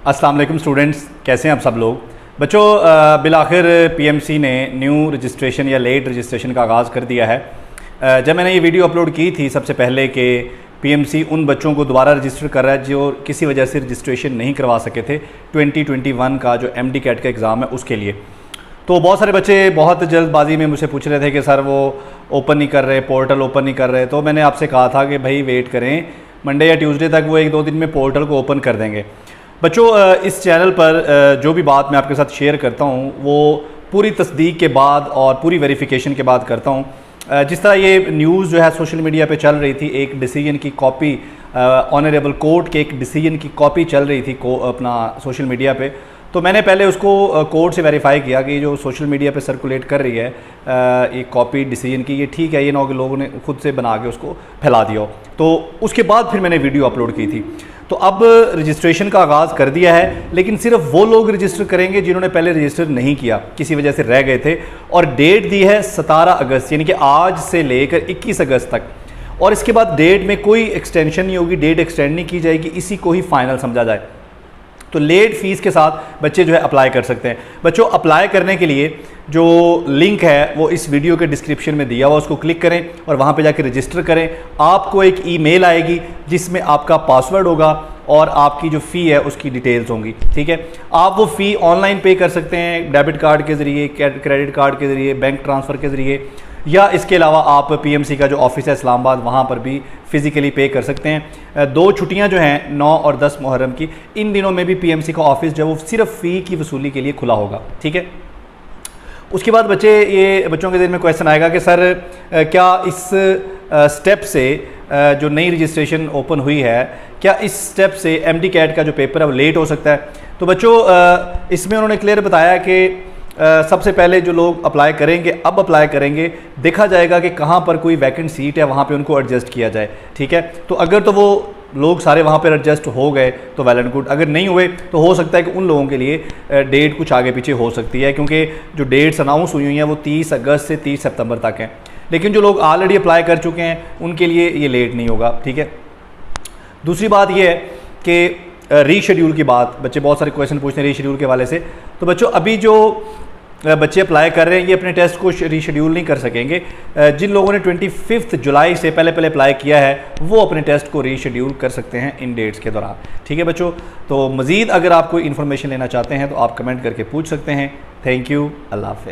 अस्सलाम वालेकुम स्टूडेंट्स, कैसे हैं आप सब लोग। बच्चों, बिलाखिर पीएमसी ने न्यू रजिस्ट्रेशन या लेट रजिस्ट्रेशन का आगाज़ कर दिया है। जब मैंने ये वीडियो अपलोड की थी सबसे पहले कि पीएमसी उन बच्चों को दोबारा रजिस्टर कर रहा है जो किसी वजह से रजिस्ट्रेशन नहीं करवा सके थे 2021 का जो MD कैट का एग्ज़ाम है उसके लिए। तो बहुत सारे बच्चे बहुत जल्दबाजी में मुझसे पूछ रहे थे कि सर वो ओपन नहीं कर रहे, पोर्टल ओपन नहीं कर रहे। तो मैंने आपसे कहा था कि भाई वेट करें, मंडे या ट्यूसडे तक वो 1-2 दिन में पोर्टल को ओपन कर देंगे। बच्चों, इस चैनल पर जो भी बात मैं आपके साथ शेयर करता हूँ वो पूरी तस्दीक के बाद और पूरी वेरिफिकेशन के बाद करता हूँ। जिस तरह ये न्यूज़ जो है सोशल मीडिया पे चल रही थी, एक डिसीजन की कॉपी, ऑनरेबल कोर्ट के एक डिसीजन की कॉपी चल रही थी अपना सोशल मीडिया पे। तो मैंने पहले उसको कोर्ट से वेरीफाई किया कि जो सोशल मीडिया पे सर्कुलेट कर रही है ये कॉपी डिसीजन की, ये ठीक है, ये ना कि लोगों ने खुद से बना के उसको फैला दिया हो। तो उसके बाद फिर मैंने वीडियो अपलोड की थी। तो अब रजिस्ट्रेशन का आगाज़ कर दिया है, लेकिन सिर्फ वो लोग रजिस्टर करेंगे जिन्होंने पहले रजिस्टर नहीं किया, किसी वजह से रह गए थे। और डेट दी है 17 अगस्त, यानी कि आज से लेकर 21 अगस्त तक। और इसके बाद डेट में कोई एक्सटेंशन नहीं होगी, डेट एक्सटेंड नहीं की जाएगी, इसी को ही फाइनल समझा जाए। तो लेट फीस के साथ बच्चे जो है अप्लाई कर सकते हैं। बच्चों, अप्लाई करने के लिए जो लिंक है वो इस वीडियो के डिस्क्रिप्शन में दिया हुआ, उसको क्लिक करें और वहाँ पे जाकर रजिस्टर करें। आपको एक ईमेल आएगी जिसमें आपका पासवर्ड होगा और आपकी जो फ़ी है उसकी डिटेल्स होंगी। ठीक है, आप वो फ़ी ऑनलाइन पे कर सकते हैं, डेबिट कार्ड के ज़रिए, क्रेडिट कार्ड के ज़रिए, बैंक ट्रांसफ़र के ज़रिए, या इसके अलावा आप पीएमसी का जो ऑफिस है इस्लामाबाद वहाँ पर भी फ़िज़िकली पे कर सकते हैं। 2 छुट्टियाँ जो हैं 9 और 10 मुहर्रम की, इन दिनों में भी पीएमसी का ऑफिस जो वो सिर्फ फ़ी की वसूली के लिए खुला होगा। ठीक है, उसके बाद बच्चों के दिल में क्वेश्चन आएगा कि सर क्या इस स्टेप से जो नई रजिस्ट्रेशन ओपन हुई है, क्या इस स्टेप से MD कैट का जो पेपर है वो लेट हो सकता है। तो बच्चों, इसमें उन्होंने क्लियर बताया कि सबसे पहले जो लोग अप्लाई करेंगे, अब अप्लाई करेंगे, देखा जाएगा कि कहाँ पर कोई वैकेंट सीट है, वहाँ पे उनको एडजस्ट किया जाए। ठीक है, तो अगर तो वो लोग सारे वहाँ पर एडजस्ट हो गए तो वेल एंड गुड, अगर नहीं हुए तो हो सकता है कि उन लोगों के लिए डेट कुछ आगे पीछे हो सकती है, क्योंकि जो डेट्स अनाउंस हुई हैं वो 30 अगस्त से 30 सितंबर तक हैं। लेकिन जो लोग ऑलरेडी अप्लाई कर चुके हैं उनके लिए ये लेट नहीं होगा। ठीक है, दूसरी बात ये है कि रीशेड्यूल की बात, बच्चे बहुत सारे क्वेश्चन पूछते हैं रीशेड्यूल के हवाले से। तो बच्चों, अभी जो बच्चे अप्लाई कर रहे हैं ये अपने टेस्ट को रीशेड्यूल नहीं कर सकेंगे। जिन लोगों ने 25 जुलाई से पहले अप्लाई किया है वो अपने टेस्ट को रीशेड्यूल कर सकते हैं इन डेट्स के दौरान। ठीक है बच्चों, तो मज़ीद अगर आप कोई इन्फॉर्मेशन लेना चाहते हैं तो आप कमेंट करके पूछ सकते हैं। थैंक यू, अल्लाह हाफ़िज़।